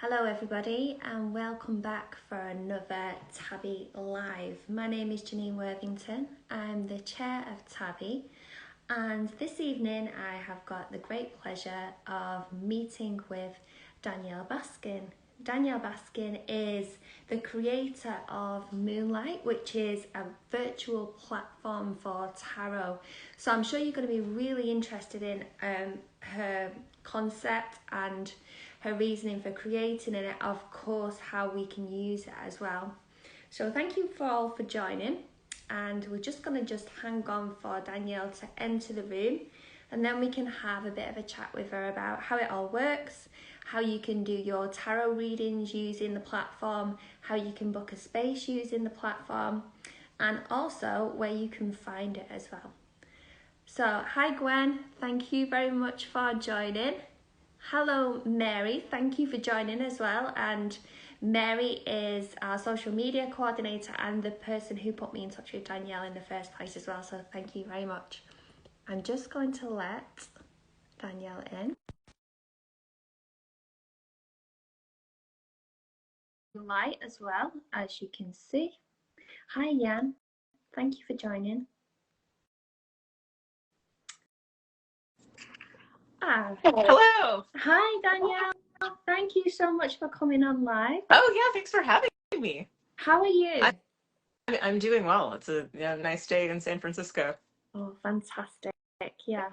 Hello everybody and welcome back for another TABI Live. My name is Janine Worthington. I'm the chair of TABI and this evening I have got the great pleasure of meeting with Danielle Baskin. Danielle Baskin is the creator of Moonlight, which is a virtual platform for tarot. So I'm sure you're going to be really interested in her concept and her reasoning for creating it, and of course how we can use it as well. So thank you for all for joining, and we're just going to hang on for Danielle to enter the room, and then we can have a bit of a chat with her about how it all works, how you can do your tarot readings using the platform, how you can book a space using the platform, and also where you can find it as well. So hi Gwen, thank you very much for joining. Hello Mary, thank you for joining as well, and Mary is our social media coordinator and the person who put me in touch with Danielle in the first place as well, so thank you very much. I'm just going to let Danielle in. Light as well, as you can see. Hi Jan, thank you for joining. Hello. Hi Danielle, thank you so much for coming on live. Oh yeah, thanks for having me. How are you? I'm doing well. It's a nice day in San Francisco. Oh, fantastic. Yeah.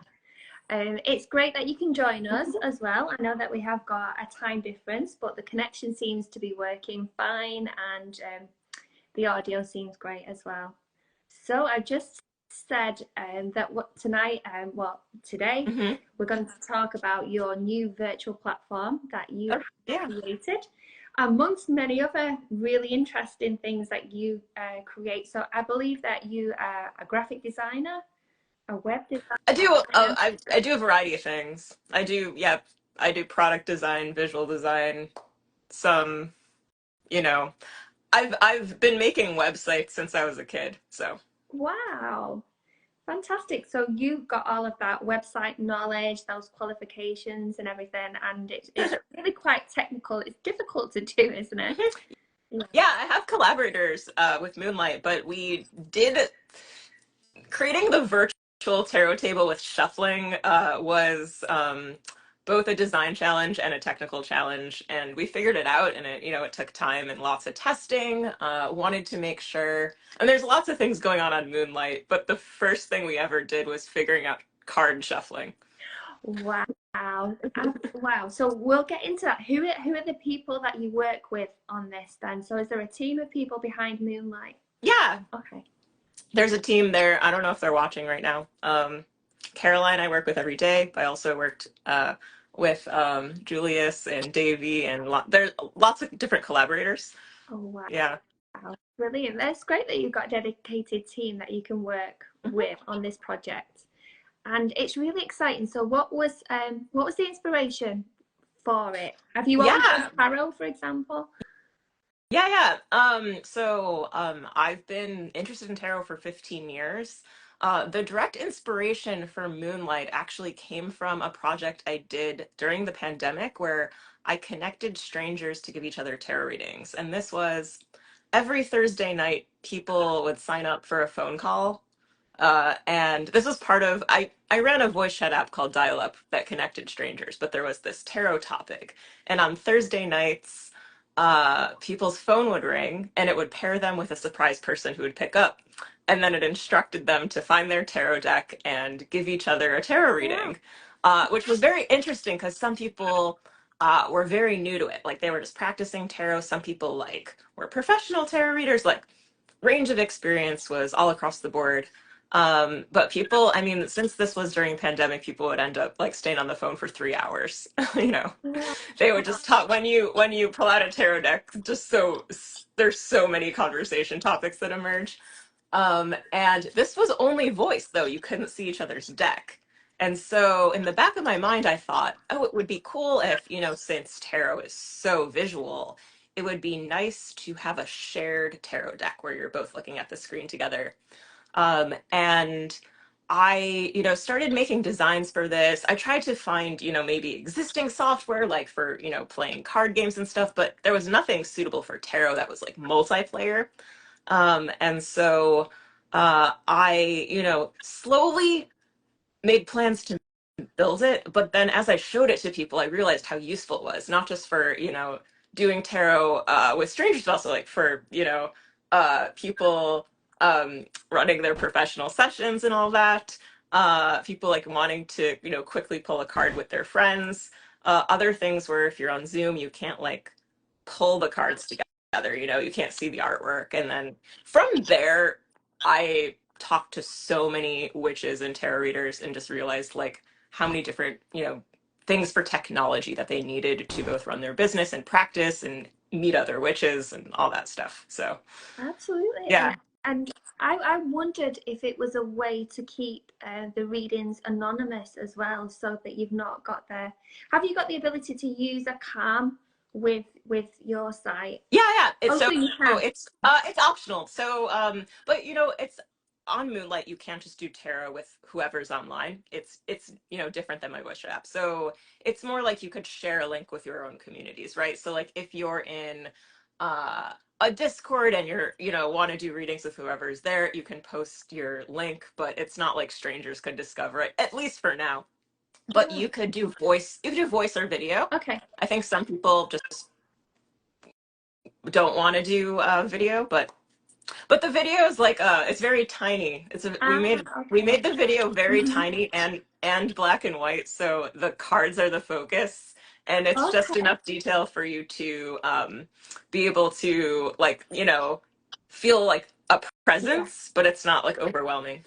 It's great that you can join us as well. I know that we have got a time difference, but the connection seems to be working fine, and the audio seems great as well. So I just said that today we're going to talk about your new virtual platform that you have created, amongst many other really interesting things that you create. So I believe that you are a graphic designer, a web designer. I do a variety of things. I do product design, visual design, some, I've been making websites since I was a kid, so. Wow. Fantastic. So you've got all of that website knowledge, those qualifications and everything, and it's really quite technical. It's difficult to do, isn't it? Yeah, I have collaborators with Moonlight, but we did creating the virtual tarot table with shuffling was both a design challenge and a technical challenge, and we figured it out. And it took time and lots of testing. Wanted to make sure, and there's lots of things going on Moonlight, but the first thing we ever did was figuring out card shuffling. Wow. Wow. So we'll get into that. Who are the people that you work with on this then? So is there a team of people behind Moonlight? Yeah. Okay. There's a team there. I don't know if they're watching right now. Caroline I work with every day. I also worked with Julius and Davey, and there's lots of different collaborators. Oh wow. Yeah. Wow. Brilliant. That's great that you've got a dedicated team that you can work with on this project. And it's really exciting. So what was the inspiration for it? Have you always done tarot, for example? Yeah. I've been interested in tarot for 15 years. The direct inspiration for Moonlight actually came from a project I did during the pandemic where I connected strangers to give each other tarot readings. And this was every Thursday night, people would sign up for a phone call. And this was part of, I ran a voice chat app called Dial Up that connected strangers, but there was this tarot topic. And on Thursday nights, people's phone would ring and it would pair them with a surprise person who would pick up. And then it instructed them to find their tarot deck and give each other a tarot reading, which was very interesting because some people were very new to it. Like they were just practicing tarot. Some people were professional tarot readers, range of experience was all across the board. But people, I mean, since this was during pandemic, people would end up staying on the phone for 3 hours. They would just talk when you pull out a tarot deck. There's so many conversation topics that emerge. And this was only voice, though you couldn't see each other's deck. And so in the back of my mind, I thought, oh, it would be cool if, since tarot is so visual, it would be nice to have a shared tarot deck where you're both looking at the screen together. And I, started making designs for this. I tried to find, maybe existing software like for, playing card games and stuff, but there was nothing suitable for tarot that was like multiplayer. And so I, slowly made plans to build it, but then as I showed it to people, I realized how useful it was, not just for, doing tarot with strangers, but also like for, people running their professional sessions and all that. People like wanting to, quickly pull a card with their friends. Other things where if you're on Zoom, you can't like pull the cards together, you can't see the artwork. And then from there, I talked to so many witches and tarot readers and just realized like how many different, things for technology that they needed to both run their business and practice and meet other witches and all that stuff. So, Absolutely. yeah. And I wondered if it was a way to keep the readings anonymous as well, so that you've not got their. Have you got the ability to use a cam with your site? Yeah. It's Also, so you can. it's optional. So but it's on Moonlight you can't just do tarot with whoever's online. It's different than my Wish app. So it's more like you could share a link with your own communities, right? So like if you're in uh a Discord and you're, want to do readings with whoever's there, you can post your link, but it's not like strangers could discover it, at least for now. But Oh, you could do voice or video. okay. I think some people just don't want to do video, but the video is like it's very tiny. We Okay. made the video very Hmm. tiny and black and white, so the cards are the focus, and it's just Okay. enough detail for you to be able to like feel like a Yeah. presence, but it's not like overwhelming.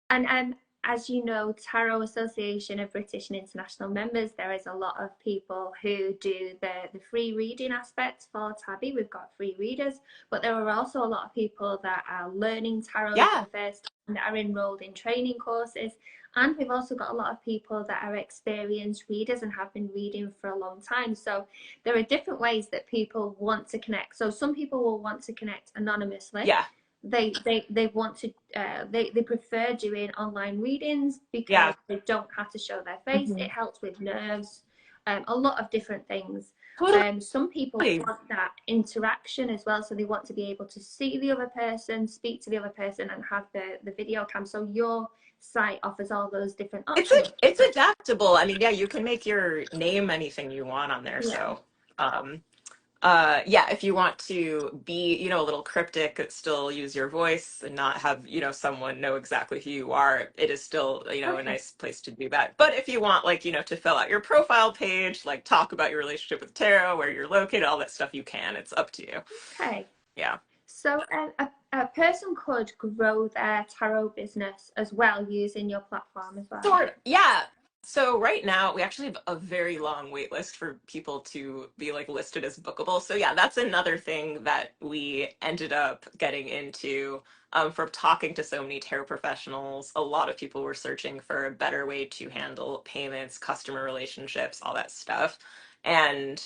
And as you know, Tarot Association of British and International Members, there is a lot of people who do the free reading aspect for TABI. We've got free readers, but there are also a lot of people that are learning tarot for Yeah, the first time, that are enrolled in training courses. And we've also got a lot of people that are experienced readers and have been reading for a long time. So there are different ways that people want to connect. So some people will want to connect anonymously. yeah, They want to they prefer doing online readings because yeah. they don't have to show their face. It Mhm. helps with nerves, a lot of different things. Totally. Some people want that interaction as well, so they want to be able to see the other person, speak to the other person, and have the video cam. So your site offers all those different options. It's adaptable. I mean, yeah, you can make your name anything you want on there. Yeah. So, um, yeah, if you want to be, a little cryptic, but still use your voice and not have, someone know exactly who you are, it is still, a Okay. nice place to do that. But if you want, like, to fill out your profile page, like talk about your relationship with tarot, where you're located, all that stuff, you can. It's up to you. Okay. Yeah. So a person could grow their tarot business as well using your platform as well. Sort of. Yeah. So right now we actually have a very long wait list for people to be like listed as bookable. So yeah, that's another thing that we ended up getting into from talking to so many tarot professionals. A lot of people were searching for a better way to handle payments, customer relationships, all that stuff. And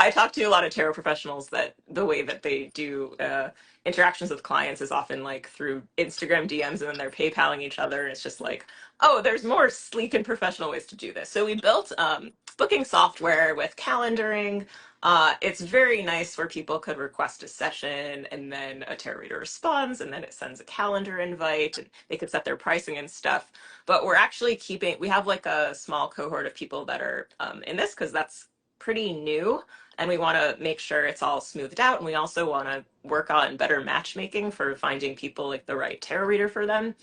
I talk to a lot of tarot professionals that the way that they do interactions with clients is often like through Instagram DMs and then they're PayPaling each other. And it's just like, oh, there's more sleek and professional ways to do this. So we built booking software with calendaring. It's very nice where people could request a session and then a tarot reader responds and then it sends a calendar invite and they could set their pricing and stuff. But we're actually we have like a small cohort of people that are in this because that's pretty new and we want to make sure it's all smoothed out. And we also want to work on better matchmaking for finding people like the right tarot reader for them.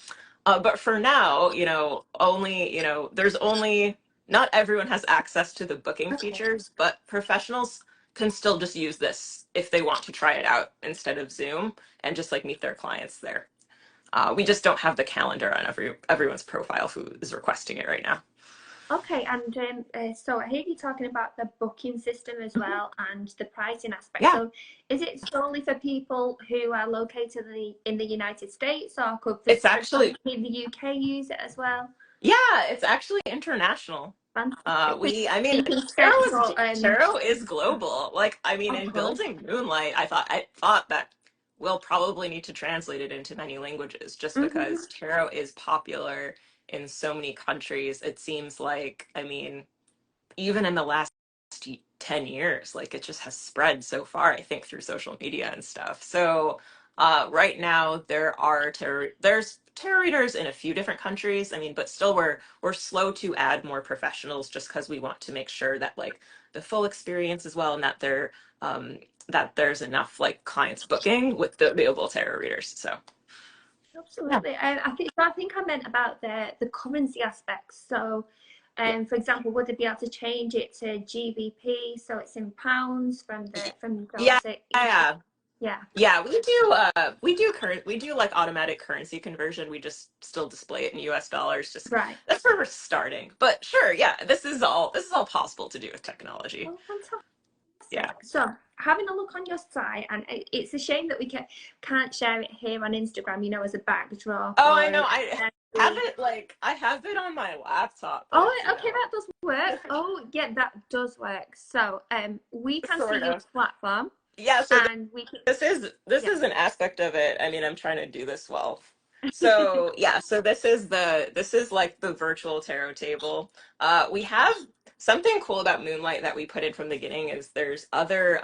But for now, there's only, not everyone has access to the booking Okay. features, but professionals can still just use this if they want to try it out instead of Zoom and just like meet their clients there. We just don't have the calendar on everyone's profile who is requesting it right now. Okay, and so I hear you talking about the booking system as Mhm. well and the pricing aspect. Yeah, So is it solely for people who are located in the United States, or could it's the actually company in the UK use it as well? Yeah, it's actually international. Fantastic. So I mean, you can set your tarot is global. Like, I mean, of in course. building Moonlight, I thought that we'll probably need to translate it into many languages just Hmm. because tarot is popular in so many countries. It seems like, I mean, even in the last 10 years, like it just has spread so far, I think, through social media and stuff. So right now there's tarot readers in a few different countries. I mean, but still we're slow to add more professionals just because we want to make sure that like the full experience as well and um that there's enough like clients booking with the available tarot readers. So yeah. Absolutely. I think I meant about the currency aspects. So, for example, would they be able to change it to GBP so it's in pounds from Yeah, those each? yeah. Yeah. Yeah, we do like automatic currency conversion. We just still display it in US dollars. Just Right. that's where we're starting. But sure, yeah, this is all possible to do with technology. Oh, fantastic. Yeah. So, having a look on your site, and it's a shame that we can't share it here on Instagram, as a backdrop Oh, I or know. a I have it on my laptop, but Oh, it's, okay, that does work. Oh, yeah, that does work. So, we can see sort your of. platform, Yeah, so and we can, this yeah. is an aspect of it. I mean, I'm trying to do this well. So yeah, so this is like the virtual tarot table. We have something cool about Moonlight that we put in from the beginning is there's other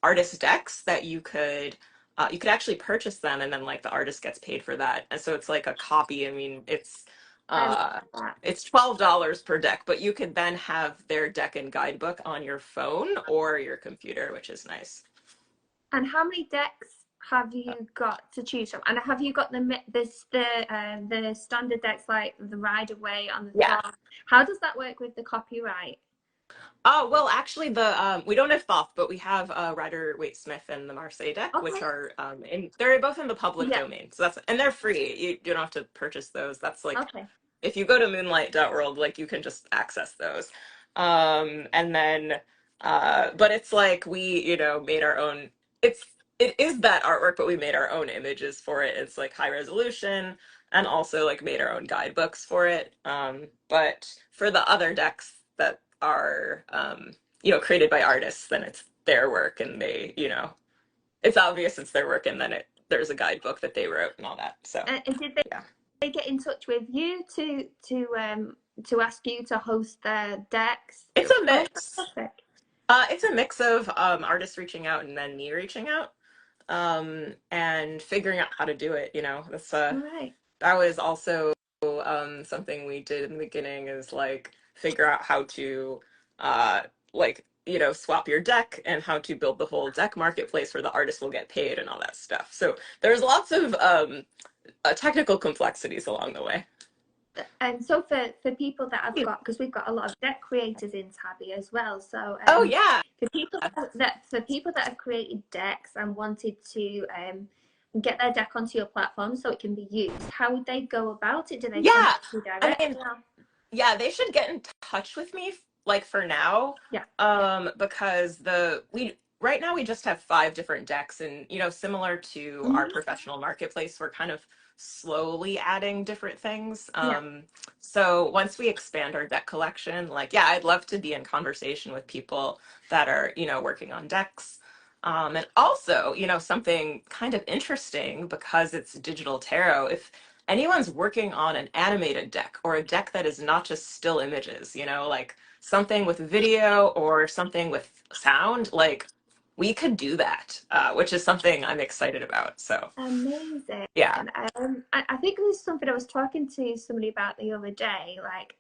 artist decks that you could actually purchase them and then like the artist gets paid for that. And so it's like a copy. I mean, I love uh that. it's $12 per deck, but you could then have their deck and guidebook on your phone or your computer, which is nice. And how many decks have you got to choose from? And have you got the standard decks like the Rider Waite on the Yeah. top? How does that work with the copyright? Oh, well, actually the we don't have Thoth, but we have Rider Waite Smith and the Marseille deck, which Okay. are they're both in the public Yeah. domain. So that's and they're free. You don't have to purchase those. That's like Okay. if you go to moonlight.world, like you can just access those. And then but it's like we, made our own it's it is that artwork, but we made our own images for it. It's like high resolution and also like made our own guidebooks for it. But for the other decks that are created by artists, then it's their work and it's obvious it's their work and then there's a guidebook that they wrote and all that. So And did yeah. they get in touch with you to ask you to host their decks? It's a Oh, mix. fantastic. It's a mix of artists reaching out and then me reaching out and figuring out how to do it. All right. That was also something we did in the beginning is like figure out how to uh, swap your deck and how to build the whole deck marketplace where the artist will get paid and all that stuff. So there's lots of technical complexities along the way. And so for people that have got, because we've got a lot of deck creators in TABI as well. So Oh yeah. for people that have created decks and wanted to get their deck onto your platform so it can be used, how would they go about it? Do they Yeah. contact you I mean, directly? yeah, they should get in touch with me like for now. Yeah. Because the we right now we just have 5 different decks and similar to our Mhm. professional marketplace, we're kind of slowly adding different things. Yeah. So once we expand our deck collection, like yeah, I'd love to be in conversation with people that are, working on decks. And also, something kind of interesting because it's digital tarot. If anyone's working on an animated deck or a deck that is not just still images, like something with video or something with sound, like we could do that, which is something I'm excited about. So Amazing. yeah. I think this is something I was talking to somebody about the other day, like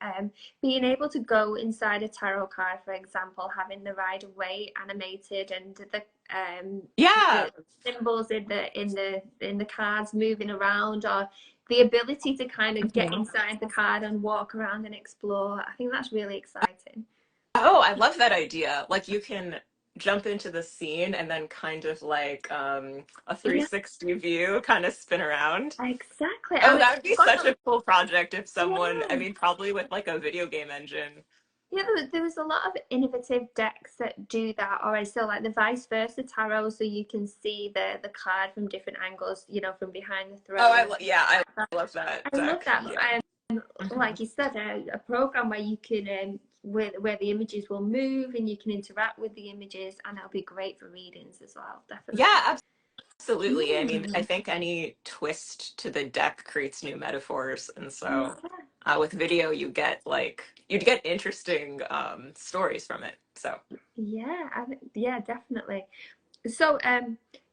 being able to go inside a tarot card, for example, having the Rider Waite animated and Yeah. the symbols in the cards moving around, or the ability to kind of get Mhm. inside the card and walk around and explore. I think that's really exciting. Oh, I love that idea. Like you can jump into the scene and then kind of like a Yeah, 360 view kind of spin around. exactly. Oh, And that would be such a cool project if someone, I yeah. mean, probably with like a video game engine. Yeah, there was a lot of innovative decks that do that already. So like the vice versa tarot, so you can see the card from different angles, from behind the Oh, throne. yeah, I love that I love deck. that. Yeah. Like Mhm. you said, a program where you can where the images will move and you can interact with the images, and it'll be great for readings as well. Definitely. Yeah, Absolutely. I mean, I Mm. think any twist to the deck creates new metaphors, and so Yeah, with video, you'd get interesting stories from it. So yeah, yeah, definitely. So,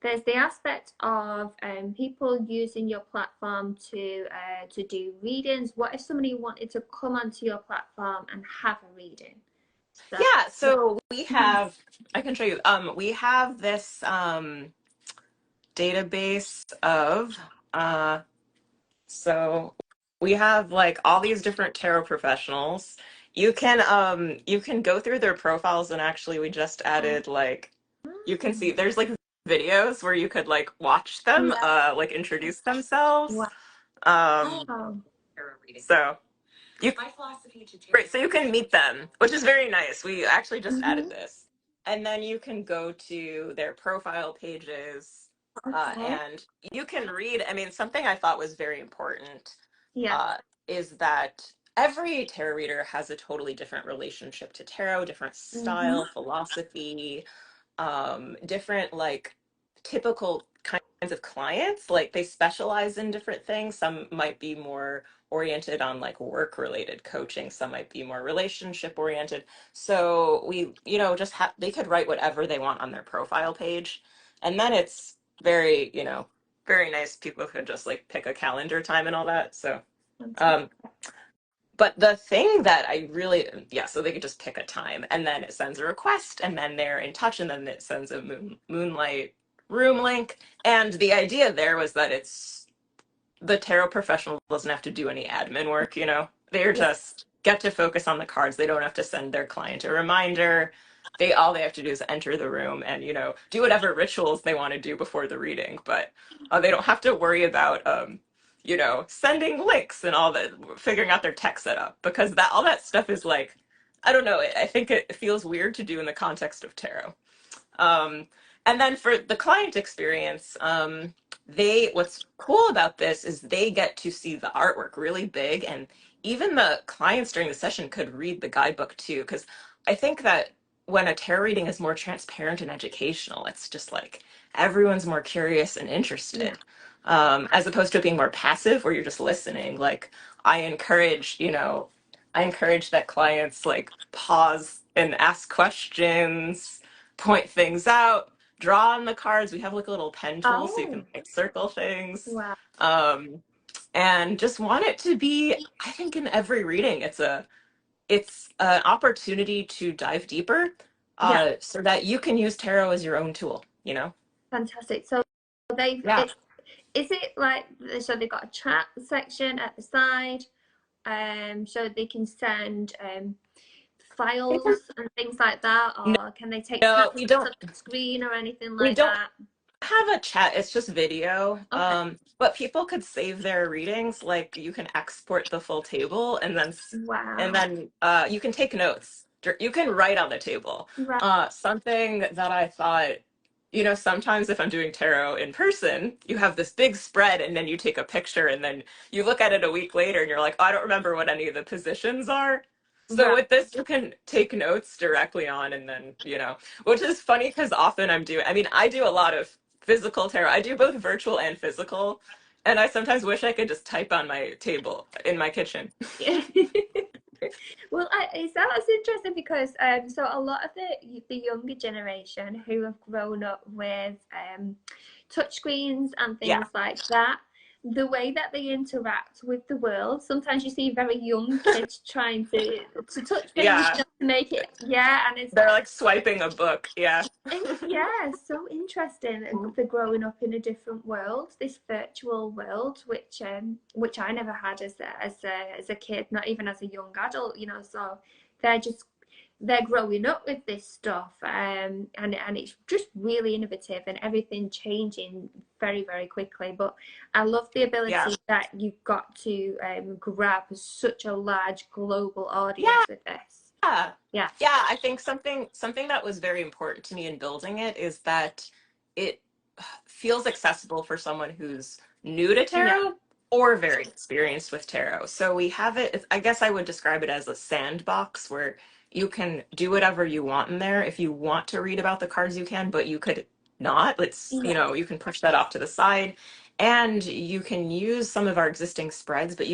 there's the aspect of people using your platform to do readings. What if somebody wanted to come onto your platform and have a reading? So, yeah, yeah. so we Mhm. have I can show you. We have this database of so we have like all these different tarot professionals. You can go through their profiles, and actually we just Oh, added like you can see there's like videos where you could like watch them yeah. like introduce themselves. Wow. Um so you great, so you can meet them, which is very nice. We actually just added Hmm. this. And then you can go to their profile pages Okay. and you can read. I mean, something I thought was very important Yeah. uh, is that every tarot reader has a totally different relationship to tarot, different Hmm. style, philosophy, different like typical kinds of clients. Like they specialize in different things. Some might be more oriented on like work related coaching, some might be more relationship oriented. So we, just have they could write whatever they want on their profile page. And then it's very, very nice. People could just like pick a calendar time and all that. So Fantastic. um but the thing that I really, yeah, so they could just pick a time and then it sends a request and then they're in touch and then it sends a Moonlight room link. And the idea there was that the tarot professional doesn't have to do any admin work. They're Yeah. just get to focus on the cards. They don't have to send their client a reminder. All they have to do is enter the room and, do whatever rituals they want to do before the reading. But they don't have to worry about sending links and all that, figuring out their tech setup because that all that stuff is like, I don't know. I think it feels weird to do in the context of tarot. Um, and then for the client experience, what's cool about this is they get to see the artwork really big, and even the clients during the session could read the guidebook too. Because I think that when a tarot reading is more transparent and educational, it's just like everyone's more curious and Yeah. interested, as opposed to it being more passive where you're just listening. Like I encourage, I encourage that clients like pause and ask questions, point things out, draw on the cards. We have like a little pen tool so you can Oh, like circle things. wow. Um, and just want it to be, I think in every reading, it's an opportunity to dive deeper, Yeah. so that you can use tarot as your own tool. Fantastic. So they've Yeah. it is it like so they've got a chat section at the side, so they can send files and things like that, No, or can they take no, we snapshots don't of the screen or anything we like don't that? have a chat. It's just video. Okay. But people could save their readings. Like you can export the full table, and then Wow. you can take notes. You can write on the table. Right. Something that I thought, sometimes if I'm doing tarot in person, you have this big spread, and then you take a picture, and then you look at it a week later, and you're like, oh, I don't remember what any of the positions are. So Right. with this, you can take notes directly on, and then, which is funny because often I mean, I do a lot of physical tarot. I do both virtual and physical. And I sometimes wish I could just type on my table in my kitchen. Yeah. Well, that's interesting because so a lot of the younger generation who have grown up with touchscreens and Yeah. things like that, the way that they interact with the world, sometimes you see very young kids trying to touch things Yeah. just to make it, yeah, and it's They're like swiping a book. Yeah. yeah, so interesting. They're growing up in a different world, this virtual world, which I never had as a kid, not even as a young adult. So they're just they're growing up with this stuff, and it's just really innovative and everything changing very very quickly. But I love the Yeah. ability that you've got to grab such a large global Yeah. audience with this. Yeah. Yeah, Yeah, I think something that was very important to me in building it is that it feels accessible for someone who's new to yeah, tarot or very experienced with tarot. So we have I guess I would describe it as a sandbox where you can do whatever you want in there. If you want to read about the cards, you can, but you could not. It's, Yeah. you can push that off to the side and you can use some of our existing spreads, but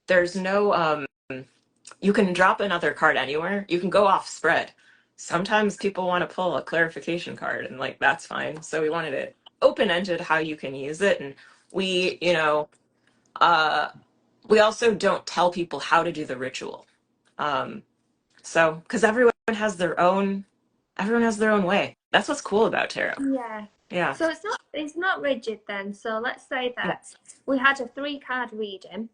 there's no, you can drop another card anywhere. You can go off spread. Sometimes people want to pull a clarification card and like that's fine. So we wanted it open-ended how you can use it. And we, uh, we also don't tell people how to do the ritual. Um, so, because everyone has their own way. That's what's cool about tarot. Yeah. Yeah. So it's not rigid then. So let's say Yeah. that we had a 3 card reading,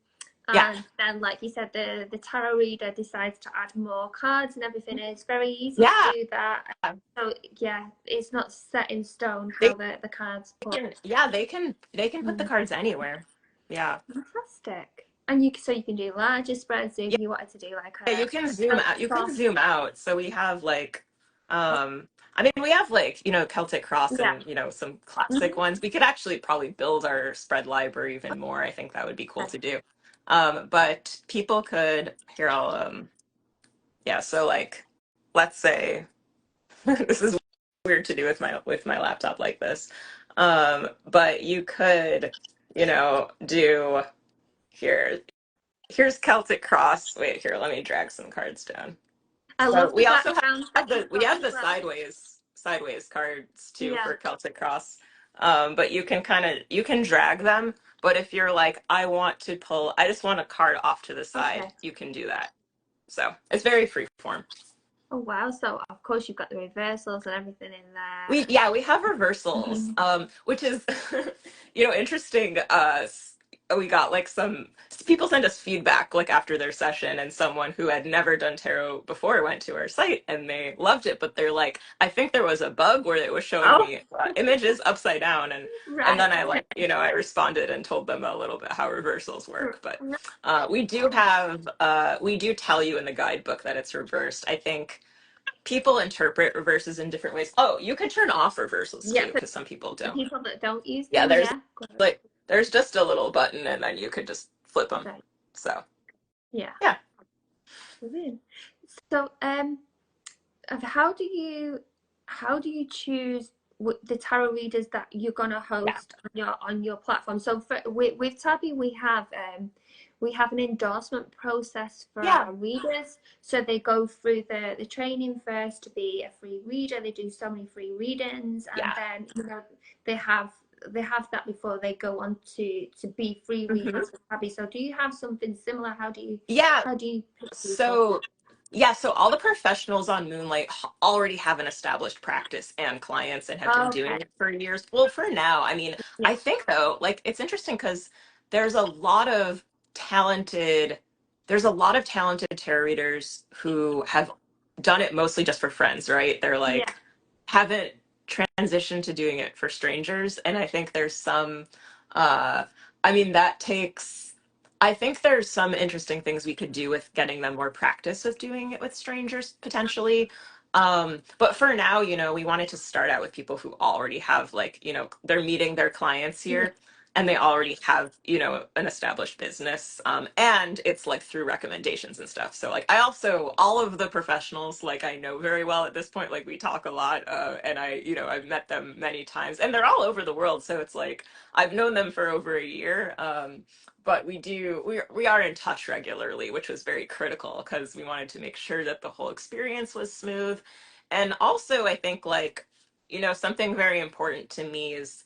Yeah. and then like you said, the tarot reader decides to add more cards and everything. It's very easy to Yeah. do that. So yeah, it's not set in stone They how the cards put. they can put the Mm. cards anywhere. Yeah. Fantastic. And so you can do larger spreads if you wanted to do like Yeah, a you can soft. zoom out. So we have like I mean we have like, Celtic Cross Yeah. and, some classic Mhm. ones. We could actually probably build our spread library even more. I think that would be cool to do. But people could here I'll yeah, so like let's say this is weird to do with my laptop like this. But you could, do here. Here's Celtic Cross. Wait, here, let me drag some cards down. I So love the we also background have that you've we got have as the well. sideways cards too Yeah. for Celtic Cross. But you can drag them. But if you're like, I just want a card off to the side, Okay. you can do that. So it's very free form. Oh wow! So of course you've got the reversals and everything in We have reversals, there. which is interesting. We got like some people send us feedback like after their session, and someone who had never done tarot before went to our site and they loved it, but they're like, I think there was a bug where it was showing Oh, me images upside down, and right. then I like I responded and told them a little bit how reversals work, but Right. we do tell you in the guidebook that it's reversed. I think people interpret reverses in different ways. Oh, you could turn off reversals Yeah, too, for because some people the don't. people that don't use Yeah, them, yeah. Great. like there's just a little button, and then you could just flip them. Right. So Yeah. yeah, Brilliant. So, how do you choose the tarot readers that you're gonna yeah, host on your platform? So with TABI we have an endorsement process for yeah, our readers. So they go through the training first to be a free reader. They do so many free readings, and yeah. then they have they have that before they go on to be free hmm readers with TABI. So do you have something similar? How do you Yeah, how do you pick people? so so all the professionals on Moonlight already have an established practice and clients and have been doing Okay. it for years. Well, for now, I mean, Yeah. I think though, like it's interesting because there's a lot of talented there's a lot of talented tarot readers who have done it mostly just for friends, right? They're Yeah. like haven't transitioned to doing it for strangers, and I think there's some uh I mean that takes I think there's some interesting things we could do with getting them more practice with doing it with strangers potentially. But for now, we wanted to start out with people who already have like, they're meeting their clients Yeah. here and they already have, an established business. And it's like through recommendations and stuff. So like I also all of the professionals like I know very well at this point, like we talk a lot, and I've met them many times and they're all over the world. So it's like I've known them for over a year. But we are in touch regularly, which was very critical because we wanted to make sure that the whole experience was smooth. And also I think like, something very important to me is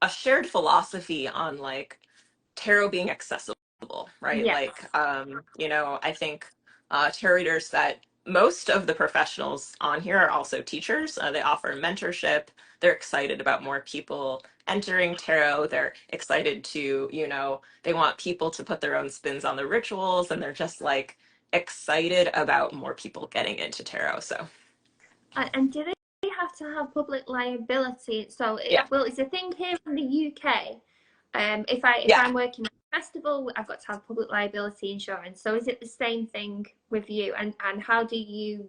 a shared philosophy on like tarot being accessible, right? Yeah. Like, I think tarot readers that most of the professionals on here are also teachers. They offer mentorship. They're excited about more people entering tarot. They're excited to, they want people to put their own spins on the rituals, and they're just like excited about more people getting into tarot. So, And do they have to have public liability? So, yeah. well, it's a thing here in the UK. If Yeah. I'm working at a festival, I've got to have public liability insurance. So, is it the same thing with you? And how do you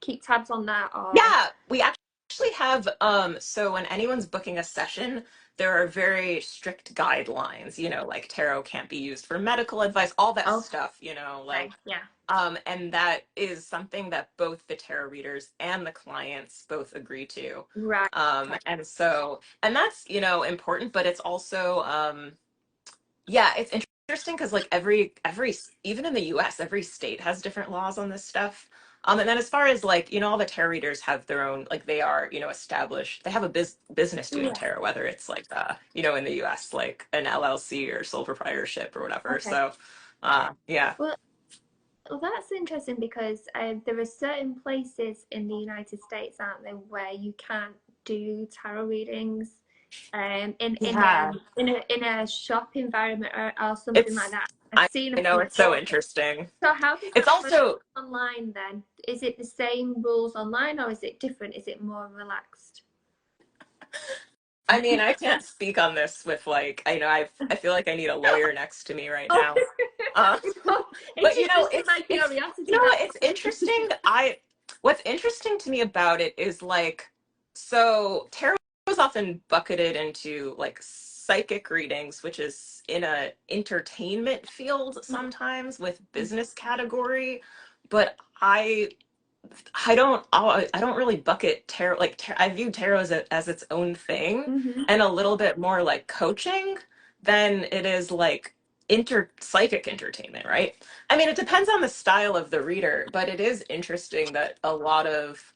keep tabs on that? Or Yeah, we actually have so when anyone's booking a session, there are very strict guidelines, like tarot can't be used for medical advice, all that oh, stuff, okay, like yeah, And that is something that both the tarot readers and the clients both agree to. Right. And so, and that's, important, but it's also, yeah, it's interesting because like every even in the US, every state has different laws on this stuff. And then as far as like, all the tarot readers have their own, like they are, established, they have a business doing Yeah. tarot, whether it's like in the US, like an LLC or sole proprietorship or whatever. Okay. So yeah. Well, that's interesting because there are certain places in the United States, aren't there, where you can't do tarot readings, Yeah. in a shop environment or something like It's that. I've I seen a know few it's so photos. interesting. So how does It's that work also online then? Is it the same rules online or is it different? Is it more relaxed? I mean, I can't speak on this with like, I feel like I need a lawyer next to me right Oh, now. Uh, it's but just it's my it's curiosity. it's interesting. What's interesting to me about it is like, so tarot is often bucketed into like psychic readings, which is in a entertainment field sometimes with business category, but I don't really bucket tarot like I view tarot as its own thing Mm-hmm. and a little bit more like coaching than it is like inter psychic entertainment, right? I mean, it depends on the style of the reader, but it is interesting that a lot of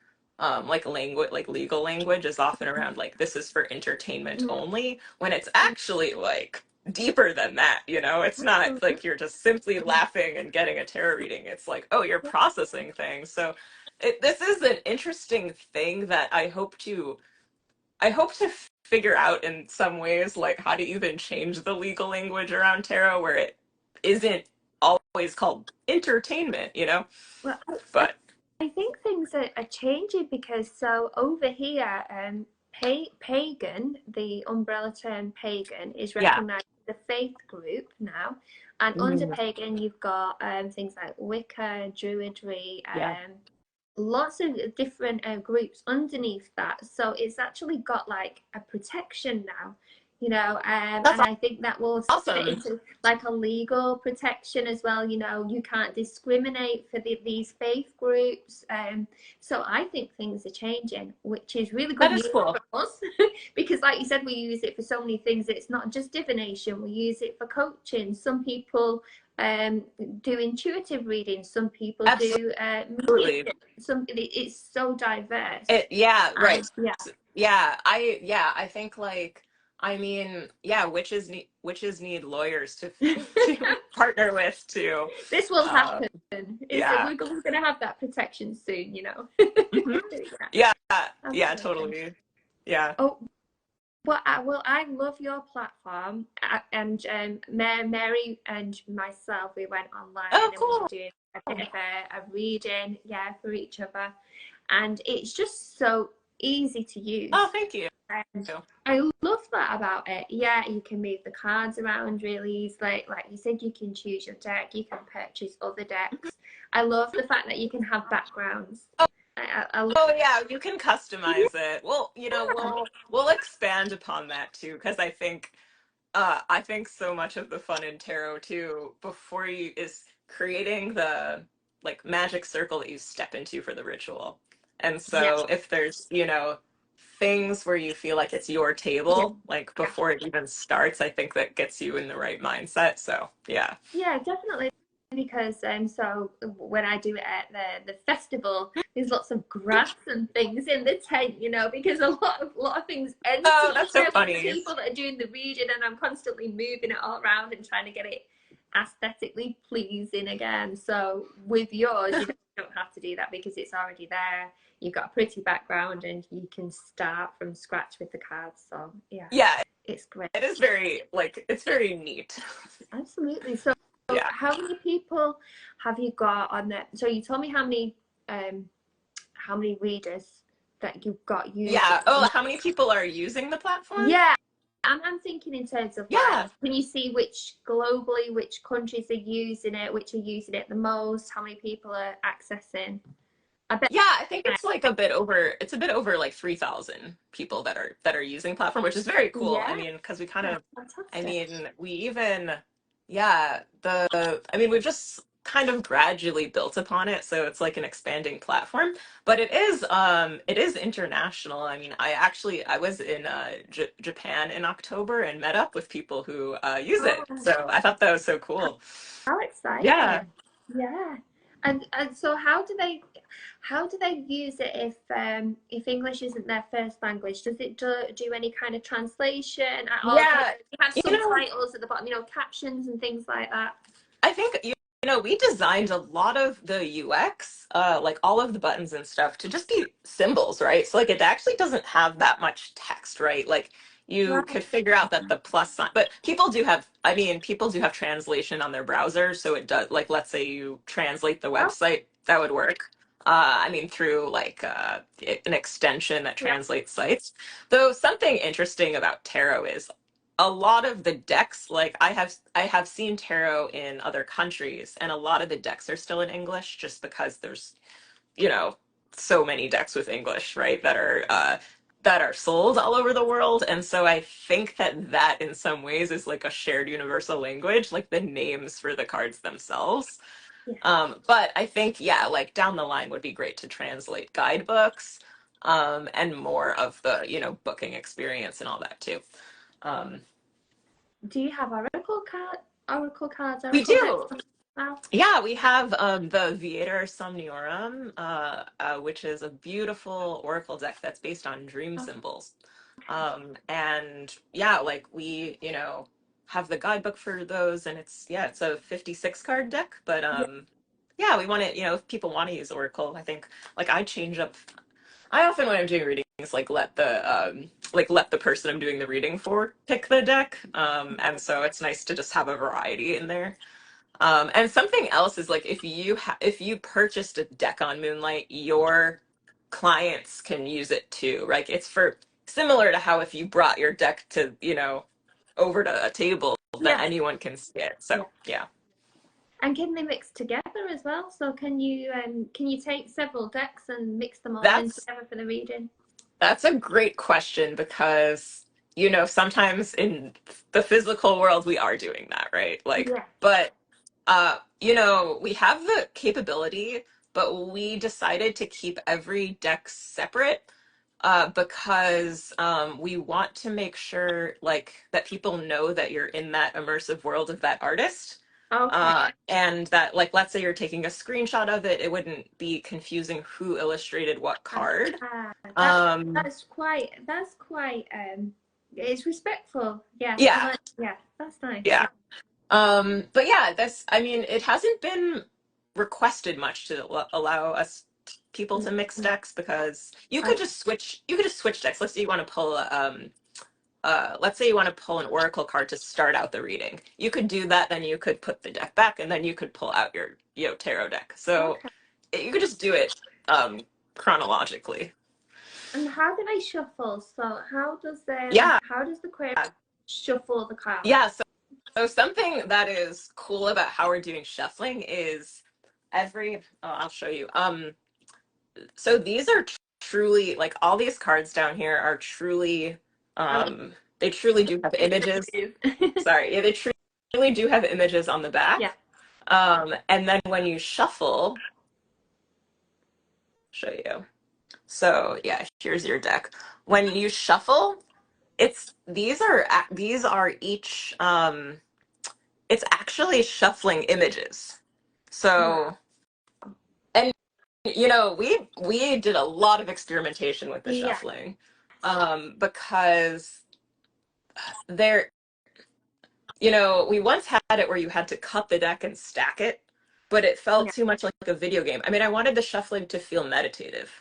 like language, like legal language is often around like this is for entertainment only when it's actually like deeper than that, it's not Absolutely. like you're just simply laughing and getting a tarot reading. It's like, oh, you're processing things. So this is an interesting thing that I hope to figure out in some ways, like how to even change the legal language around tarot where it isn't always called entertainment. Well, But I think things are changing because so over here, pagan, the umbrella term pagan, is yeah. recognised as a faith group now, and under Mhm. pagan you've got things like Wicca, Druidry, Yeah. lots of different groups underneath that. So it's actually got like a protection now, That's and I think that will fit awesome. into like a legal protection as well. You can't discriminate for these faith groups. So I think things are changing, which is really That good is news cool. for us because, like you said, we use it for so many things. It's not just divination, we use it for coaching. Some people do intuitive reading, some people do Absolutely. something. It's so diverse. Yeah, right. Yeah, Yeah, I think like I mean, yeah, witches need lawyers to to partner with to this will uh happen. Is that yeah. we're going to have that protection soon? Hmm. Yeah, Yeah, yeah, absolutely. totally. Yeah. Oh, I love your platform, and Mary and myself, we went Oh, online and we were cool. doing a bit of a reading, yeah, for each other, and it's just so easy to Oh, use. thank you. And I love that about it. Yeah, you can move the cards around really easily. Like you said, you can choose your deck, you can purchase other decks. I love the fact that you can have backgrounds. I love, Oh yeah, you can yeah, customize it. Well, we'll expand upon that too, because I think so much of the fun in tarot too, before you is creating the like magic circle that you step into for the ritual. And yeah, so if there's, things where you feel like it's your yeah, table, like yeah. before it even starts, I think that gets you in the right mindset. So yeah. Yeah, definitely. Because so when I do it at the festival, there's lots of grass and things in the tent, because a lot of things Oh, enter that's so the funny. people that are doing the reading, and I'm constantly moving it all around and trying to get it aesthetically pleasing again. So with yours, you don't have to do that because it's already there. You've got a pretty background, and you can start from scratch with the cards. So yeah, Yeah, it's great. it is very like it's very neat. Absolutely. So Yeah. how many people have you got on that? So you told me how many readers that you've got using. Yeah. Oh, how many people are using the platform? Yeah, I'm thinking in terms of like, Yeah. can you see which globally, which countries are using it, which are using it the most, how many people are accessing? I bet. Yeah, I think it's a bit over like 3,000 people that are using platform, which is very cool. I Yeah, mean, because we kind of I fantastic. mean, we even yeah, the I mean, we've just kind of gradually built upon it, so it's like an expanding platform. But it is international. I mean, I was in Japan in October and met up with people who use it. Oh, So I thought that was so cool. how Yeah. exciting. Yeah. And so how do they use it if English isn't their first language? Does it do any kind of translation at all? Do Yeah, you have you know, subtitles at the bottom, captions and things like that? I think you know we designed a lot of the UX, like all of the buttons and stuff, to just be symbols, right? So like it actually doesn't have that much text, right? Like you Right. could figure out that the plus sign, but people do have, I mean, people do have translation on their browser, so it does. Like let's say you translate the Oh, website, that would work. I mean, through like an extension that yeah. translates sites. Though something interesting about tarot is a lot of the decks, like I have seen tarot in other countries, and a lot of the decks are still in English just because there's, you know, so many decks with English, right, that are sold all over the world. And so I think that that in some ways is like a shared universal language, like the names for the cards themselves. Yeah. But I think, yeah, like down the line would be great to translate guidebooks, and more of the, you know, booking experience and all that too. Um, Do you have oracle cards, we oracle decks do. now? Yeah, we have the Viator Somniorum, which is a beautiful oracle deck that's based on dream Oh, symbols. And yeah, like you know, have the guidebook for those, and it's a 56 card deck, but yeah. yeah, we want to, you know, if people want to use oracle, I think like I often when I'm doing readings like let the person I'm doing the reading for pick the deck. And so it's nice to just have a variety in there. And something else is like if you purchased a deck on Moonlight, your clients can use it too. Like it's for similar to how if you brought your deck to, you know, over to a table, then Yeah. anyone can see it. Yeah. So yeah, And can they mix together as well? So can you take several decks and mix them all in that's together for the reading? that's a great question because, you know, sometimes in the physical world we are doing that, right? Like, Yeah. but you know, we have the capability, but we decided to keep every deck separate because we want to make sure like that people know that you're in that immersive world of that artist. Okay. And that like let's say you're taking a screenshot of it, it wouldn't be confusing who illustrated what card. Ah, Um, that's quite it's respectful. Yeah, I yeah, like yeah, that's nice. yeah. But yeah, this, I mean, it hasn't been requested much to allow us people to mix decks because Oh, you could just switch decks. Let's say you want to pull let's say you want to pull an oracle card to start out the reading. You could do that, then you could put the deck back, and then you could pull out your, you know, tarot deck. So okay. you could just do it chronologically. And how do they shuffle? So Yeah. how does the query shuffle the Yeah, cards? so something that is cool about how we're doing shuffling is I'll show you. So these are truly like all these cards down here are truly I love they truly do have images. it. Sorry, yeah, they truly do have images on the Yeah. back. And then when you shuffle, I'll show you. So yeah, here's your deck. When you shuffle, it's these are each it's actually shuffling images. Wow. So, and you know, we did a lot of experimentation with the Yeah. shuffling, because there, you know, we once had it where you had to cut the deck and stack it, but it felt Yeah. too much like a video game. I mean, I wanted the shuffling to feel meditative,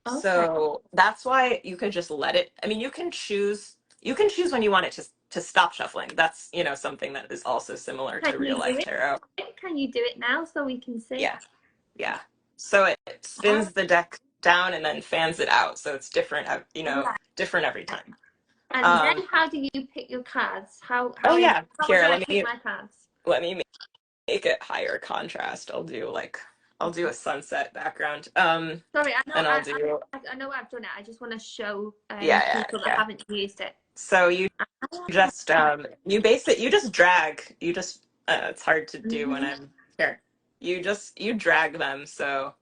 Okay. so that's why you can just let it. I mean, you can choose when you want it to stop shuffling. That's, you know, something that is also similar Can to real you do life tarot. it? Can you do it now so we can see? Yeah. Yeah. So it Oh, spins the deck down and then fans it out. So it's different, you know, right. different every time. And then Um, how do you pick your cards? oh yeah, How here, do I pick my cards? let me make it higher contrast. I'll do a sunset background. Sorry, And I'll do, I know I've done it. I just want to show yeah, yeah, people that yeah. haven't used it. So you Ah, just you base it, you just drag, it's hard to do when mhm. I'm here. You drag them so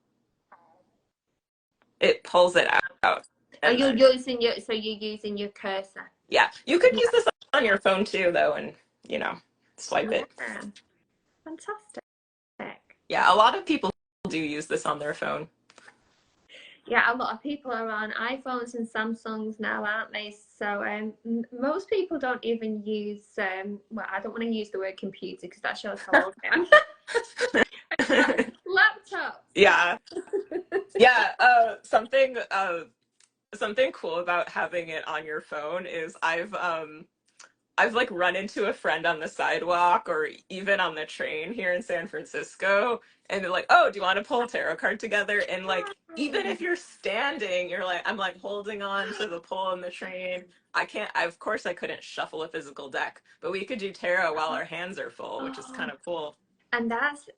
it pulls it out, Oh, and then you're using your cursor. yeah, you could Yeah. use this on your phone too, though, and you know, swipe Yeah. it. Fantastic. Yeah, a lot of people do use this on their phone. Yeah, a lot of people are on iPhones and Samsungs now, aren't they? So most people don't even use. Well, I don't want to use the word computer because that shows how old I am. Laptops. Yeah, yeah. Something cool about having it on your phone is I've like run into a friend on the sidewalk or even on the train here in San Francisco, and they're like, "Oh, do you want to pull a tarot card together?" And like, even if you're standing, you're like, I'm like holding on to the pole in the train. I can't. Of course, I couldn't shuffle a physical deck, but we could do tarot while our hands are full, which is kind Oh, of cool. and that's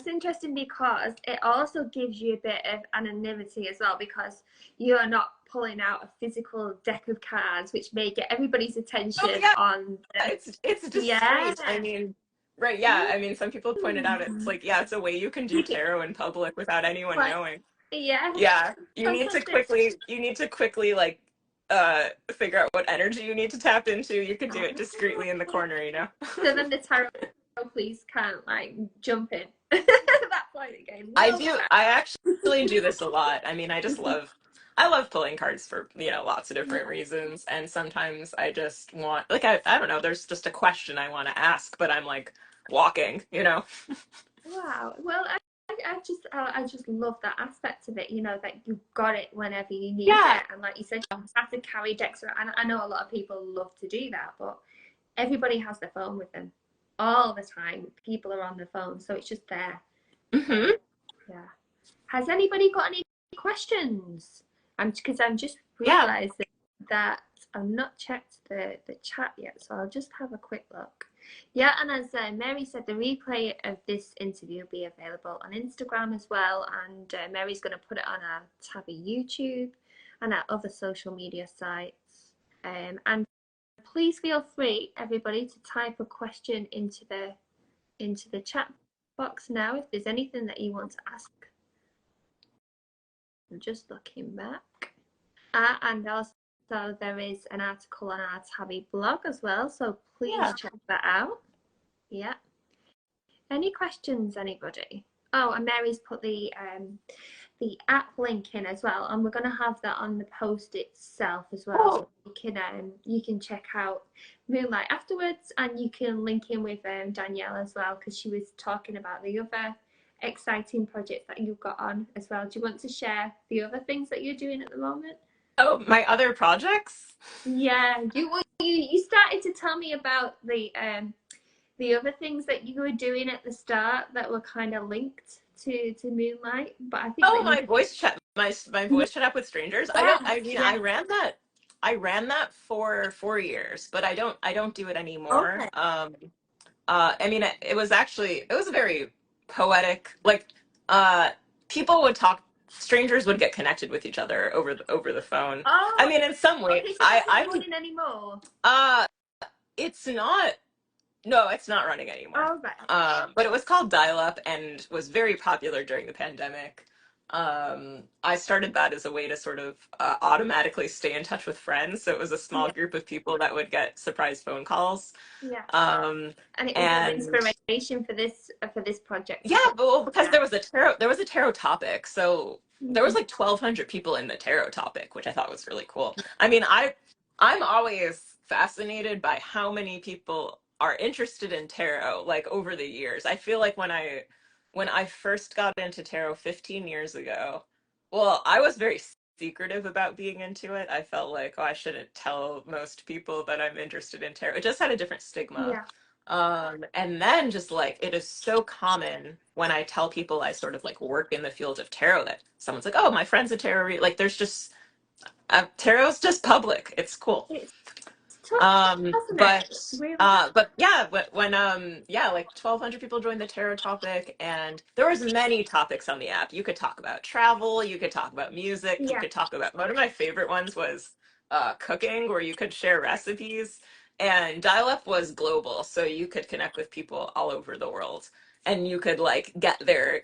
interesting because it also gives you a bit of anonymity as well because you're not pulling out a physical deck of cards, which may get everybody's Oh attention yeah, on the it's just yeah. strange. I mean, right? Yeah, I mean, some people pointed out it's Mm. like, yeah, it's a way you can do You get tarot in public without anyone like knowing. yeah, Yeah, fantastic. you need to quickly like figure out what energy you need to tap into. You could do it discreetly in the corner, you know. So then the tarot police can't like jump in. That point again. I Well, do. I actually do this a lot. I mean, I love pulling cards for, you know, lots of different yeah. reasons. And sometimes I just want, like, I don't know, there's just a question I want to ask, but I'm like walking, you know? Wow. Well, I just love that aspect of it. You know that you've got it whenever you need Yeah. it, and like you said, you have to carry decks around. And I know a lot of people love to do that, but everybody has their phone with them all the time. People are on their phone, so it's just there. Hmm. Yeah. Has anybody got any questions? I'm just Yeah. realizing that I've not checked the chat yet, so I'll just have a quick look. Yeah, and as Mary said, the replay of this interview will be available on Instagram as well, and Mary's going to put it on our TABI YouTube and our other social media sites. And please feel free, everybody, to type a question into the chat box now if there's anything that you want to ask. I'm just looking back. And also there is an article on our TABI blog as well, so please Yeah. check that out. Yeah. Any questions, anybody? Oh, and Mary's put the app link in as well, and we're going to have that on the post itself as well, Cool. so you can check out Moonlight afterwards, and you can link in with Danielle as well because she was talking about the other exciting projects that you've got on as well. Do you want to share the other things that you're doing at the moment? Oh, my other projects? Yeah, you started to tell me about the other things that you were doing at the start that were kind of linked to Moonlight, but I think Oh, that you my yeah, voice chat app with strangers. I mean, yeah. I ran that for 4 years, but I don't do it anymore. Okay. I mean, it was actually, it was a very poetic, like, uh, people would talk, strangers would get connected with each other over the phone. I Oh, mean, in some way, okay, so that's not running anymore. uh, it's not, no, it's not running anymore. Oh, right. But it was called Dial Up and was very popular during the pandemic. I started that as a way to sort of automatically stay in touch with friends. So it was a small Yeah, group of people that would get surprise phone calls. yeah. Um, And it was your and inspiration for this project yeah, as well. well, because Yeah. there was a tarot topic, so there was Mhm. like 1,200 people in the tarot topic, which I thought was really cool. I mean, I'm always fascinated by how many people are interested in tarot, like over the years. I feel like when I first got into tarot 15 years ago, well, I was very secretive about being into it. I felt like, oh, I shouldn't tell most people that I'm interested in tarot. It just had a different stigma. Yeah. And then just like it is so common when I tell people I sort of like work in the field of tarot that someone's like, "Oh, my friend's a tarot reader." Like, there's just tarot's just public. It's cool. It's tough, isn't it? Really. But yeah, yeah, like 1,200 people joined the tarot topic, and there was many topics on the app. You could talk about travel, you could talk about music, you Yeah. could talk about, one of my favorite ones was cooking, where you could share recipes, and dial up was global, so you could connect with people all over the world. and you could like get their,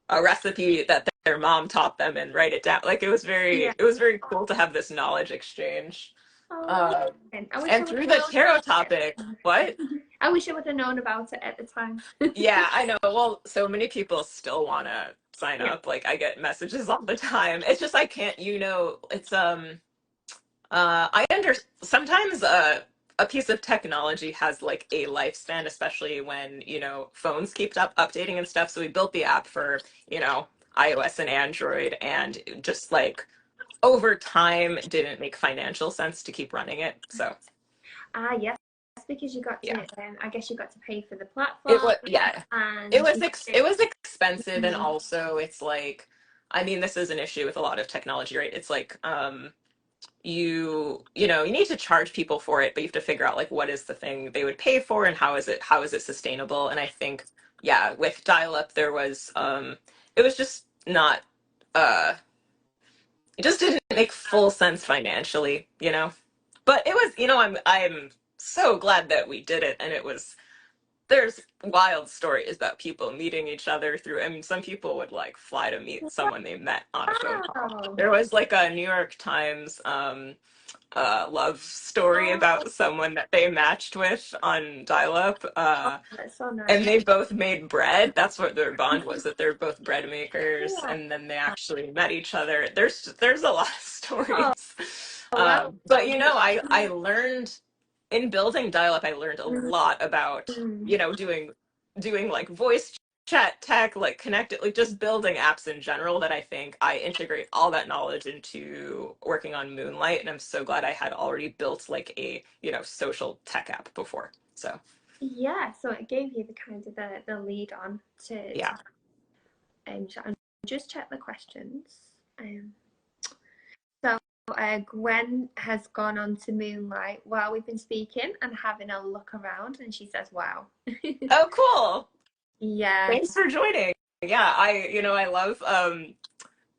a recipe that their mom taught them and write it down. Like Yeah. it was very cool to have this knowledge exchange. Oh, Um, I wish I and would through have the known tarot about it. topic, what? I wish I would have known about it at the time. Yeah, I know. Well, so many people still want to sign Yeah. up. Like I get messages all the time. It's just I can't, it's I under sometimes a piece of technology has like a lifespan, especially when, phones keep updating and stuff. So we built the app for, iOS and Android, and just like over time didn't make financial sense to keep running it. So Ah, yes, because you got to, yeah. I guess you got to pay for the It platform was, yeah. and you It did. was expensive, and Mm, also it's like, I mean, this is an issue with a lot of technology, right? It's like you need to charge people for it, but you have to figure out like what is the thing they would pay for, and how is it sustainable. And I think, yeah, with dial up there was it was just not uh it just didn't make full sense financially, but it was, I'm so glad that we did it. And it was, there's wild stories about people meeting each other through, I mean, some people would like fly to meet someone they met on a phone call. wow. There was like a New York Times love story Oh, about someone that they matched with on dial-up, oh, that's so and nice. they both made bread. That's what their bond was, that they're both bread makers, Yeah. and then they actually met each other. There's a lot of Oh, stories. wow. But I learned in building dial-up, I learned a Mm, lot about, mm. doing like voice chat tech, like connected, like just building apps in general, that I think I integrate all that knowledge into working on Moonlight. And I'm so glad I had already built like a, social tech app before. So Yeah, so it gave you the kind of the lead on to yeah. and just check the questions. Um, so Gwen has gone on to Moonlight while we've been speaking and having a look around, and she says, "Wow." Oh, cool. Yeah, Thanks for joining. Yeah,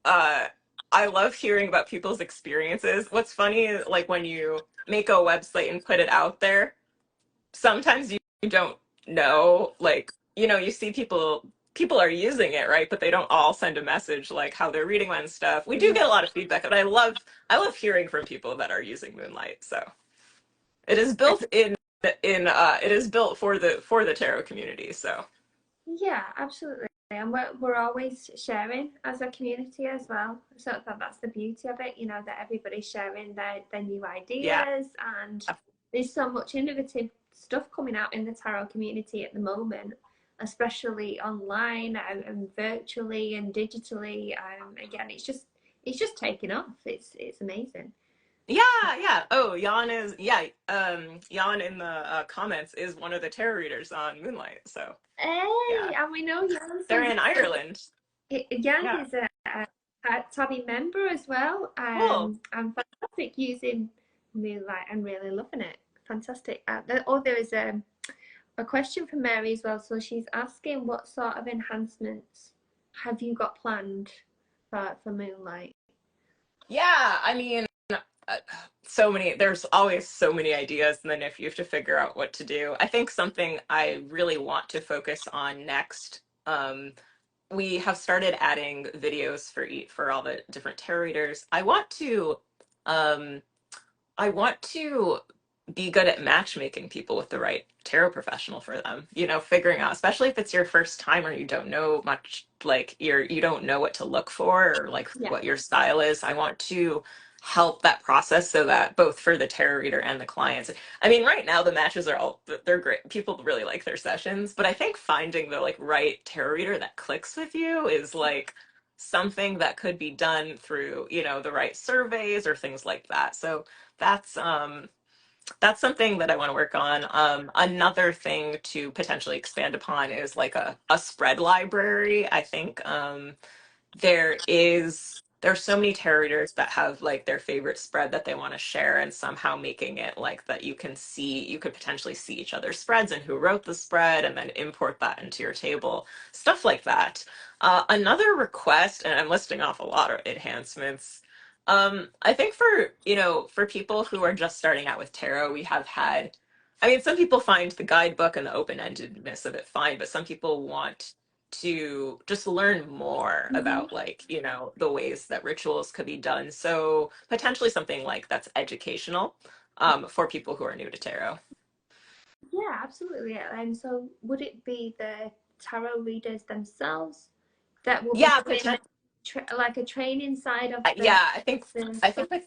uh I love hearing about people's experiences. What's funny is like when you make a website and put it out there, sometimes you don't know, like, you see people are using it, right? But they don't all send a message like how they're reading and stuff. We do get a lot of feedback, but I love hearing from people that are using Moonlight. So it is built in it is built for the tarot community. So yeah, absolutely. And we're always sharing as a community as well. So that's the beauty of it, that everybody's sharing their new yeah. ideas, and there's so much innovative stuff coming out in the tarot community at the moment, especially online and virtually and digitally. Again, it's just taking off. It's amazing. Yeah, yeah. Oh, Jan in the comments is one of the tarot readers on Moonlight. So Hey, yeah, and we know Jan's they're in Ireland. Jan Yeah, is a TABI member as well. cool. And fantastic using Moonlight and really loving it. Fantastic. There is a question from Mary as well. So she's asking, what sort of enhancements have you got planned for Moonlight? Yeah, I mean, uh, so many. There's always so many ideas, and then if you have to figure out what to do, I think something I really want to focus on next. We have started adding videos for all the different tarot readers. Um, I want to be good at matchmaking people with the right tarot professional for them. Figuring out, especially if it's your first time or you don't know much, like you don't know what to look for, or like Yeah. what your style is. I want to help that process so that both for the tarot reader and the clients. I mean, right now the matches are they're great. People really like their sessions, but I think finding the like right tarot reader that clicks with you is like something that could be done through, the right surveys or things like that. So that's something that I want to work on. Another thing to potentially expand upon is like a spread library. I think there's so many tarot readers that have like their favorite spread that they want to share, and somehow making it like that you could potentially see each other's spreads and who wrote the spread, and then import that into your table, stuff like that. Another request, and I'm listing off a lot of enhancements. I think for people who are just starting out with tarot, we have had I mean, some people find the guidebook and the open-endedness of it fine, but some people want to just learn more Hmm. about, like, the ways that rituals could be done. So potentially something like that's educational for people who are new to tarot. Yeah, absolutely. And so, would it be the tarot readers themselves that will be Yeah, doing like a training side of yeah, I think the I stuff? think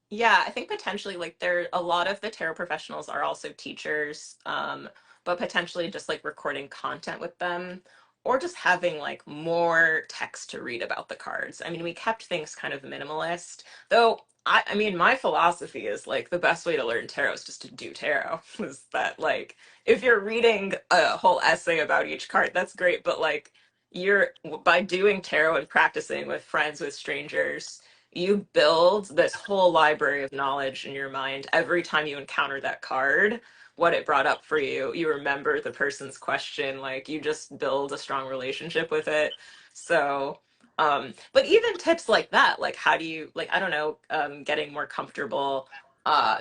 yeah, I think potentially like there a lot of the tarot professionals are also teachers, but potentially just like recording content with them or just having like more text to read about the cards. I mean, we kept things kind of minimalist, though I mean my philosophy is like the best way to learn tarot is just to do tarot. Is that like if you're reading a whole essay about each card, that's great, but like you're by doing tarot and practicing with friends, with strangers, you build this whole library of knowledge in your mind every time you encounter that card, what it brought up for you. You remember the person's question, like you just build a strong relationship with it. So, but even tips like that, like how do you, like, I don't know, getting more comfortable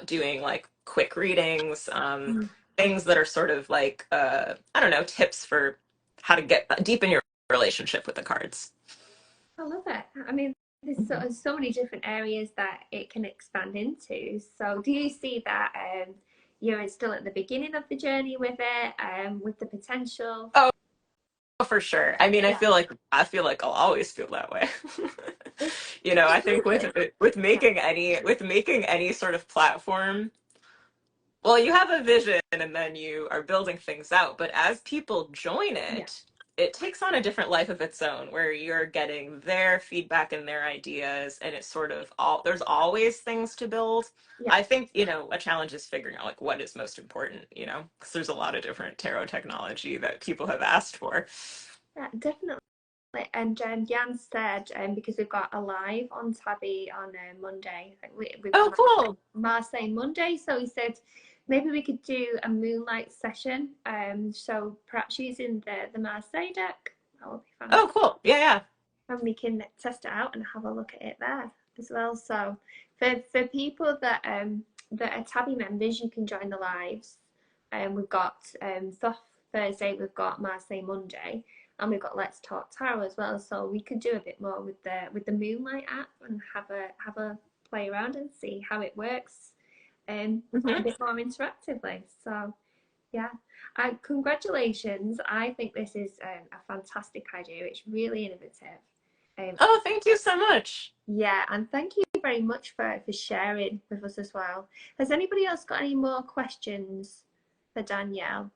doing like quick readings, Mm. things that are sort of like, I don't know, tips for how to get deep in your relationship with the cards. I love it. I mean, there's so many different areas that it can expand into. So, do you see that you're still at the beginning of the journey with it, with the potential? Oh, for sure. I mean, Yeah, I feel like I'll always feel that way. it's I it's think lovely. Yeah, with making any sort of platform, well, you have a vision and then you are building things out, but as people join yeah, it, it takes on a different life of its own where you're getting their feedback and their ideas and it's sort of all there's always things to build. yeah, I think, a challenge is figuring out like what is most important, because there's a lot of different tarot technology that people have asked for. yeah, definitely. And Jan said, because we've got a live on TABI on Monday, like we've Oh, cool. Marseille Monday. So he said maybe we could do a Moonlight session. So perhaps using the Marseille deck, that would be Oh, fantastic. cool. Yeah, yeah. And we can test it out and have a look at it there as well. So for people that are TABI members, you can join the lives. We've got Soft Thursday, we've got Marseille Monday, and we've got Let's Talk Tarot as well. So we could do a bit more with the Moonlight app and have a play around and see how it works a Mhm. bit more interactively. So yeah, congratulations. I think this is a fantastic idea. It's really innovative. Um, Oh, thank you so much. yeah, and thank you very much for sharing with us as well. Has anybody else got any more questions for Danielle?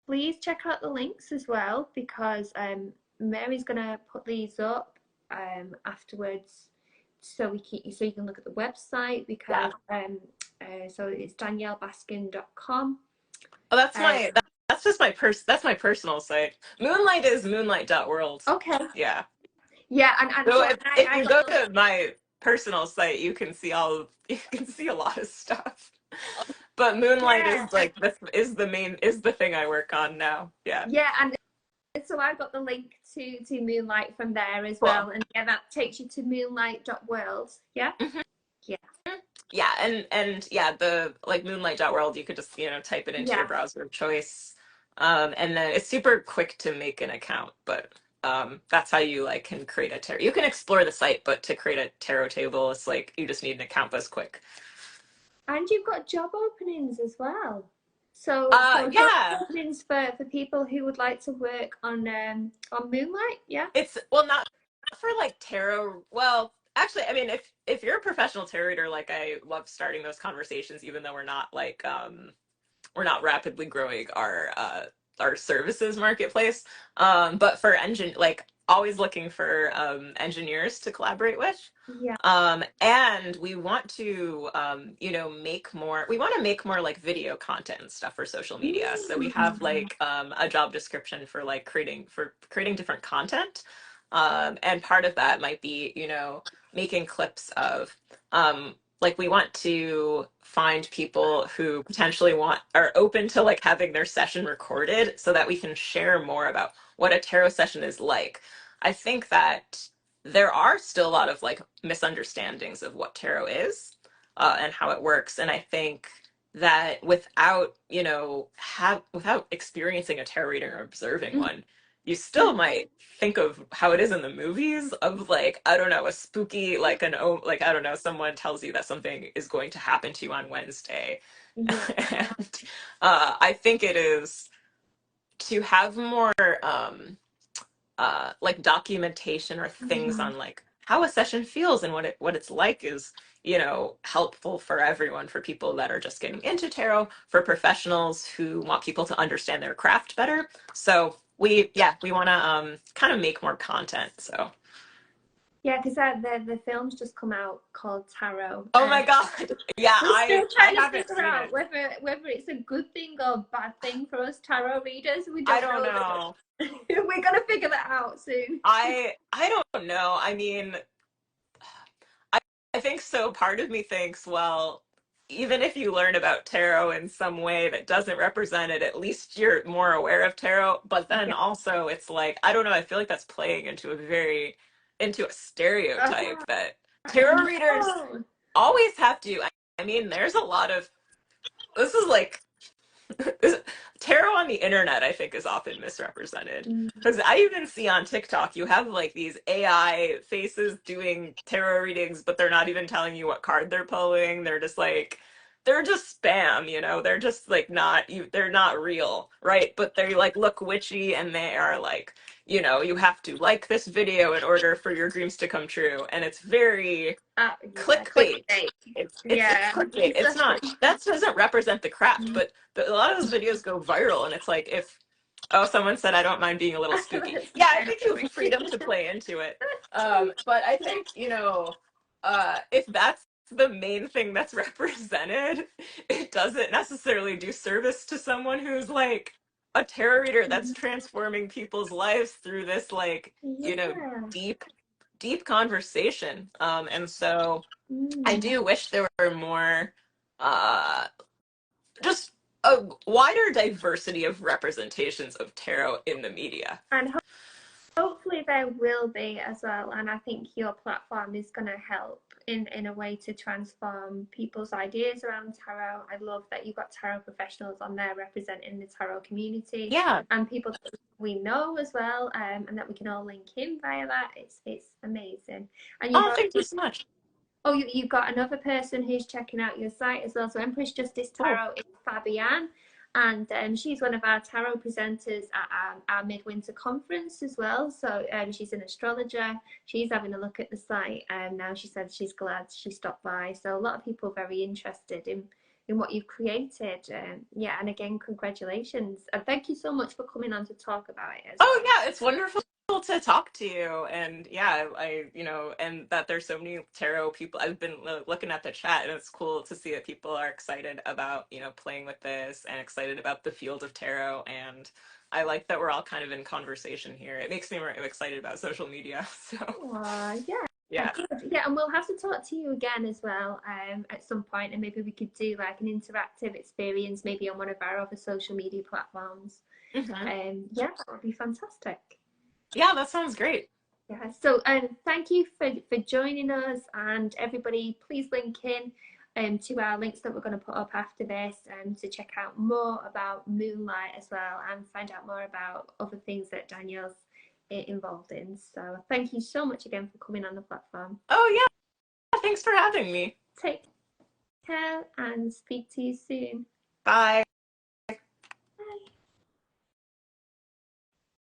Please check out the links as well because Mary's gonna put these up afterwards so you can look at the website Yeah. because so it's daniellebaskin.com. Oh, Um, that's just that's my personal site. Moonlight is moonlight.world. okay. Yeah. Yeah, and So so if I you got go the to my personal site, you can see a lot of stuff. But Moonlight yeah, is like this is the thing I work on now. Yeah. yeah, and so I got the link to Moonlight from there as Cool. well, and yeah, that takes you to moonlight.world. Yeah, Mhm. yeah, Yeah, and yeah, the like moonlight.world, you could just, type it into your yeah. browser of choice. And then it's super quick to make an account, but that's how you like can create a tarot. You can explore the site, but to create a tarot table, it's like you just need an account that's quick. And you've got job openings as well. So job Yeah. openings for people who would like to work on Moonlight. Yeah, It's well not for like tarot. Well, actually, I mean if you're a professional tarot reader, like I love starting those conversations even though we're not rapidly growing our services marketplace. But for engine like always looking for engineers to collaborate with. yeah. And we want to we want to make more like video content and stuff for social media. So we have Mm. like a job description for like creating different content. And part of that might be, making clips of like we want to find people who potentially are open to like having their session recorded so that we can share more about what a tarot session is like. I think that there are still a lot of like misunderstandings of what tarot is, and how it works. And I think that without, without experiencing a tarot reading or observing Mhm. one, you still might think of how it is in the movies of like, I don't know, a spooky, like like, I don't know, someone tells you that something is going to happen to you on Wednesday. Yeah. And I think it is to have more like documentation or things Mhm. on like how a session feels and what it's like is, helpful for everyone, for people that are just getting into tarot, for professionals who want people to understand their craft better. So we want to kind of make more content. So Yeah, because the film's just come out called Tarot, oh my and god, yeah, we're still I trying to haven't figure seen out it. whether it's a good thing or bad thing for us tarot readers. We I don't don't know know. that. We're gonna figure that out soon. I don't know. I mean, I, I think so. Part of me thinks, well, even if you learn about tarot in some way that doesn't represent it, at least you're more aware of tarot. But then Yeah. also, it's like, I don't know, I feel like that's playing into a stereotype that I tarot readers know. always have to. I mean, there's a lot of, this is like, tarot on the internet, I think, is often misrepresented. Mm. Because I even see on TikTok, you have like these AI faces doing tarot readings, but they're not even telling you what card they're pulling. They're just spam, They're just like they're not real, right? But they like look witchy and they are like, you have to like this video in order for your dreams to come true. And it's very Yeah, clickbait. clickbait. It's Yeah, clickbait. It's not, exactly. that doesn't represent the craft, but a lot of those videos go viral, and it's like, if oh, someone said I don't mind being a little spooky. That's Yeah, I kind of think you have funny. freedom to play into it. But I think, if that's the main thing that's represented, it doesn't necessarily do service to someone who's like a tarot reader that's transforming people's lives through this like, Yeah. deep deep conversation. And so I Mm. do wish there were more, uh, just a wider diversity of representations of tarot in the media. And hopefully there will be as well, and I think your platform is going to help in a way to transform people's ideas around tarot. I love that you've got tarot professionals on there representing the tarot community Yeah. and people that we know as well, and that we can all link in via that. It's amazing. And you've Oh, got thank you so much. oh, you've got another person who's checking out your site as well. So Empress Justice Cool. Tarot is Fabienne, and she's one of our tarot presenters at our midwinter conference as well. So she's an astrologer. She's having a look at the site, and now she said she's glad she stopped by. So a lot of people are very interested in what you've created. Yeah, and again, congratulations, and thank you so much for coming on to talk about it as Oh well. yeah, it's wonderful to talk to you. And yeah, and that there's so many tarot people. I've been looking at the chat, and it's cool to see that people are excited about, playing with this and excited about the field of tarot. And I like that we're all kind of in conversation here. It makes me more excited about social media. So Yeah. yeah. Good. Yeah, and we'll have to talk to you again as well at some point, and maybe we could do like an interactive experience, maybe on one of our other social media platforms. Hmm. Yeah, that would be fantastic. Yeah, that sounds great. Yeah. So, thank you for joining us, and everybody, please link in to our links that we're going to put up after this, and to check out more about Moonlight as well, and find out more about other things that Danielle's involved in. So, thank you so much again for coming on the platform. Oh yeah, thanks for having me. Take care and speak to you soon. Bye.